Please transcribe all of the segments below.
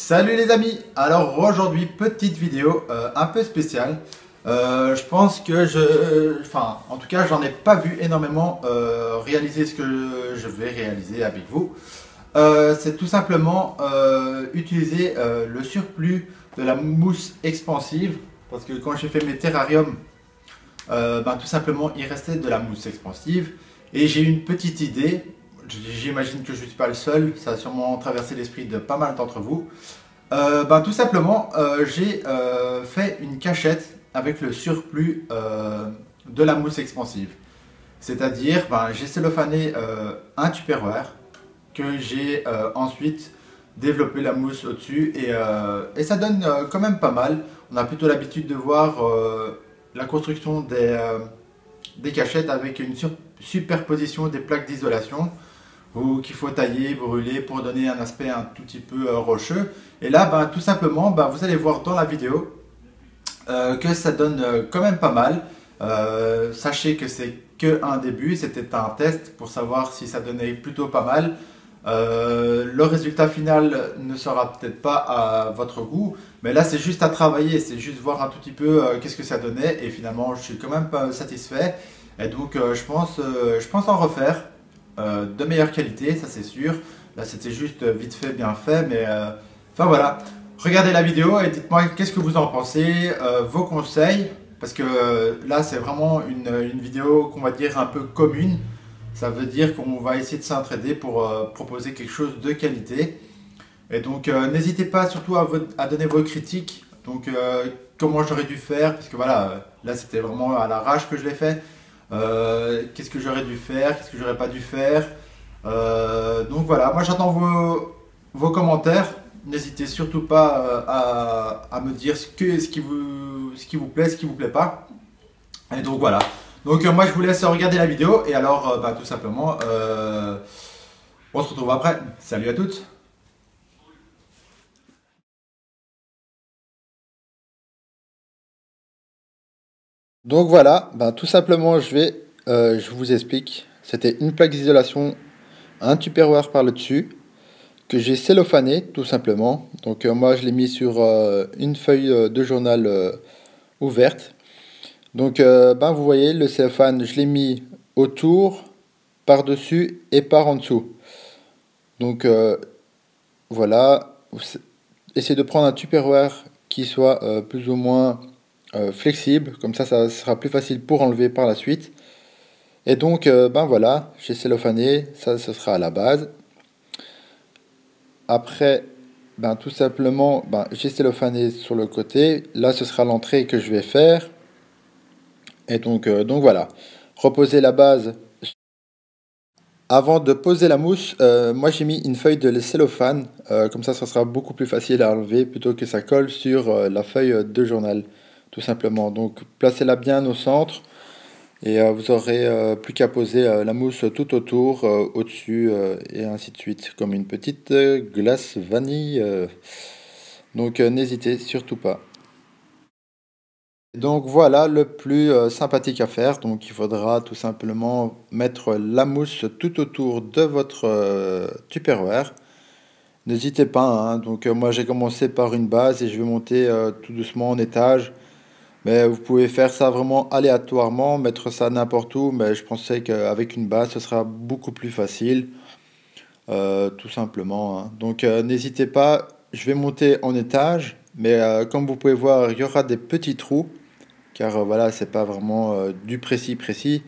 Salut les amis. Alors aujourd'hui petite vidéo un peu spéciale. Je pense que en tout cas j'en ai pas vu énormément réaliser ce que je vais réaliser avec vous. C'est tout simplement utiliser le surplus de la mousse expansive, parce que quand j'ai fait mes terrariums, tout simplement il restait de la mousse expansive et j'ai une petite idée. J'imagine que je ne suis pas le seul, ça a sûrement traversé l'esprit de pas mal d'entre vous. Tout simplement, j'ai fait une cachette avec le surplus de la mousse expansive. C'est-à-dire, j'ai cellophané un Tupperware que j'ai ensuite développé la mousse au-dessus et ça donne quand même pas mal. On a plutôt l'habitude de voir la construction des cachettes avec une superposition des plaques d'isolation ou qu'il faut tailler, brûler pour donner un aspect un tout petit peu rocheux. Et là, tout simplement, vous allez voir dans la vidéo que ça donne quand même pas mal. Sachez que c'est que un début, c'était un test pour savoir si ça donnait plutôt pas mal. Le résultat final ne sera peut-être pas à votre goût, mais là c'est juste à travailler, c'est juste voir un tout petit peu qu'est-ce que ça donnait, et finalement je suis quand même pas satisfait, et donc je pense en refaire de meilleure qualité, ça c'est sûr. Là c'était juste vite fait, bien fait, mais enfin voilà. Regardez la vidéo et dites-moi qu'est-ce que vous en pensez, vos conseils, parce que là c'est vraiment une vidéo qu'on va dire un peu commune. Ça veut dire qu'on va essayer de s'entraider pour proposer quelque chose de qualité. Et donc n'hésitez pas surtout à donner vos critiques. Donc comment j'aurais dû faire, parce que voilà, là c'était vraiment à l'arrache que je l'ai fait. Qu'est-ce que j'aurais dû faire, qu'est-ce que j'aurais pas dû faire. Donc voilà, moi j'attends vos commentaires. N'hésitez surtout pas à me dire ce qui vous plaît, ce qui vous plaît pas. Et donc voilà. Donc moi je vous laisse regarder la vidéo et alors tout simplement on se retrouve après. Salut à toutes. Donc voilà, tout simplement je vous explique. C'était une plaque d'isolation, un Tupperware par le dessus que j'ai cellophané tout simplement. Donc moi je l'ai mis sur une feuille de journal ouverte. Donc vous voyez le cellophane, je l'ai mis autour, par-dessus et par en dessous. Donc voilà, essayez de prendre un Tupperware qui soit plus ou moins flexible, comme ça sera plus facile pour enlever par la suite. Et donc voilà, j'ai cellophané, ça ce sera à la base. Après, tout simplement, j'ai cellophané sur le côté. Là, ce sera l'entrée que je vais faire. Et donc voilà, reposer la base. Avant de poser la mousse, moi j'ai mis une feuille de cellophane, comme ça sera beaucoup plus facile à enlever plutôt que ça colle sur la feuille de journal, tout simplement. Donc placez-la bien au centre et vous aurez plus qu'à poser la mousse tout autour, au-dessus et ainsi de suite, comme une petite glace vanille. Donc n'hésitez surtout pas. Donc voilà le plus sympathique à faire. Donc il faudra tout simplement mettre la mousse tout autour de votre Tupperware. N'hésitez pas, hein. Donc moi j'ai commencé par une base et je vais monter tout doucement en étage. Mais vous pouvez faire ça vraiment aléatoirement, mettre ça n'importe où. Mais je pensais qu'avec une base ce sera beaucoup plus facile, tout simplement, hein. Donc n'hésitez pas, je vais monter en étage. Mais comme vous pouvez voir, il y aura des petits trous car voilà, c'est pas vraiment du précis.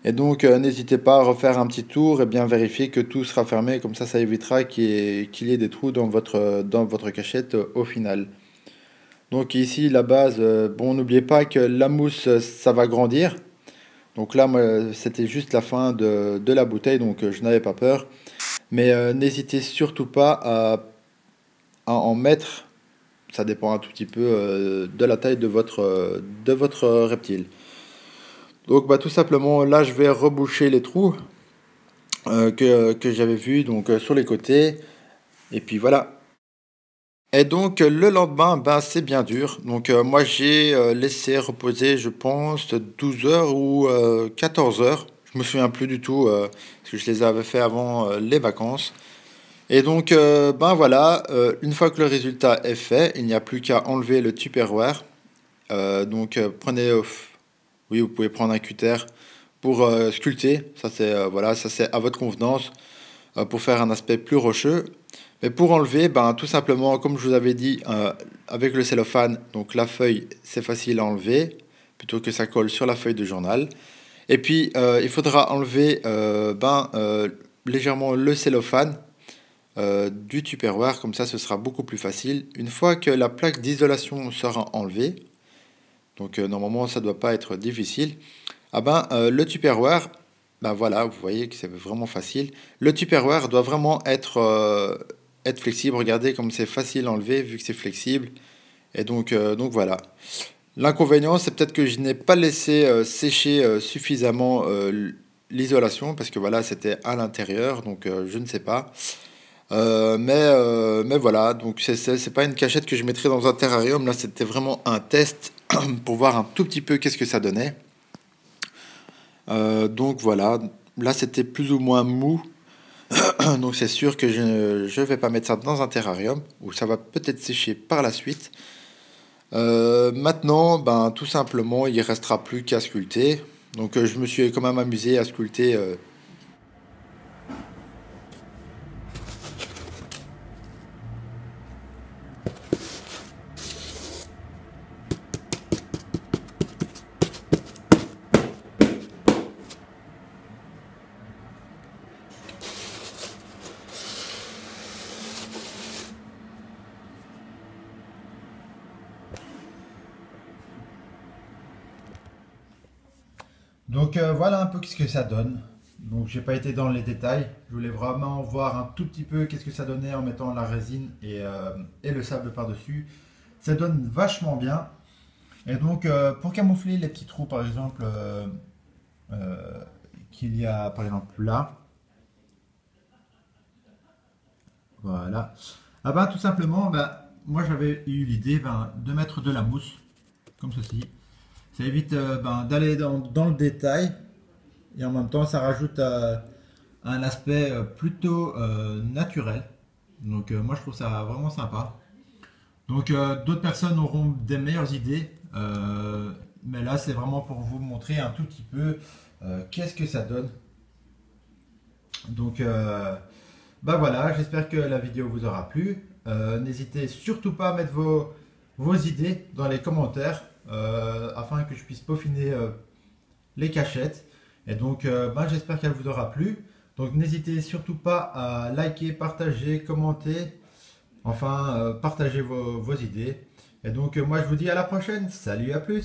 Et donc, n'hésitez pas à refaire un petit tour et bien vérifier que tout sera fermé, comme ça évitera qu'il y ait des trous dans votre cachette au final. Donc ici, la base, bon, n'oubliez pas que la mousse, ça va grandir. Donc là, moi, c'était juste la fin de la bouteille, donc je n'avais pas peur. Mais n'hésitez surtout pas à en mettre. Ça dépend un tout petit peu de la taille de votre reptile. Donc tout simplement, là je vais reboucher les trous que j'avais vus donc sur les côtés. Et puis voilà. Et donc le lendemain, c'est bien dur. Donc moi j'ai laissé reposer, je pense, 12 heures ou 14 heures. Je me souviens plus du tout parce que je les avais fait avant les vacances. Et donc, ben voilà, une fois que le résultat est fait, il n'y a plus qu'à enlever le Tupperware. Donc, prenez, oui, vous pouvez prendre un cutter pour sculpter. Ça, c'est voilà, ça c'est à votre convenance pour faire un aspect plus rocheux. Mais pour enlever, ben, tout simplement, comme je vous avais dit, avec le cellophane, donc la feuille, c'est facile à enlever, plutôt que ça colle sur la feuille de journal. Et puis, il faudra enlever légèrement le cellophane du Tupperware, comme ça ce sera beaucoup plus facile. Une fois que la plaque d'isolation sera enlevée, donc normalement ça ne doit pas être difficile, le Tupperware, ben voilà, vous voyez que c'est vraiment facile. Le Tupperware doit vraiment être flexible, regardez comme c'est facile à enlever vu que c'est flexible. Et donc voilà. L'inconvénient, c'est peut-être que je n'ai pas laissé sécher suffisamment l'isolation, parce que voilà, c'était à l'intérieur, donc je ne sais pas. Mais voilà, donc c'est pas une cachette que je mettrais dans un terrarium. Là, c'était vraiment un test pour voir un tout petit peu qu'est-ce que ça donnait. Donc voilà, là c'était plus ou moins mou. Donc c'est sûr que je ne vais pas mettre ça dans un terrarium, où ça va peut-être sécher par la suite. Maintenant, ben, tout simplement, il ne restera plus qu'à sculpter. Donc je me suis quand même amusé à sculpter. Donc voilà un peu ce que ça donne. Donc j'ai pas été dans les détails. Je voulais vraiment voir un tout petit peu qu'est-ce que ça donnait en mettant la résine et le sable par-dessus. Ça donne vachement bien. Et donc pour camoufler les petits trous par exemple qu'il y a par exemple là. Voilà. Ah ben tout simplement, ben, moi j'avais eu l'idée de mettre de la mousse comme ceci. Ça évite d'aller dans le détail et en même temps ça rajoute un aspect plutôt naturel. Donc moi je trouve ça vraiment sympa. Donc d'autres personnes auront des meilleures idées, mais là c'est vraiment pour vous montrer un tout petit peu qu'est-ce que ça donne. Donc voilà, j'espère que la vidéo vous aura plu. N'hésitez surtout pas à mettre vos idées dans les commentaires afin que je puisse peaufiner les cachettes. Et donc j'espère qu'elle vous aura plu. Donc n'hésitez surtout pas à liker, partager, commenter, enfin partager vos idées. Et donc moi je vous dis à la prochaine. Salut, à plus.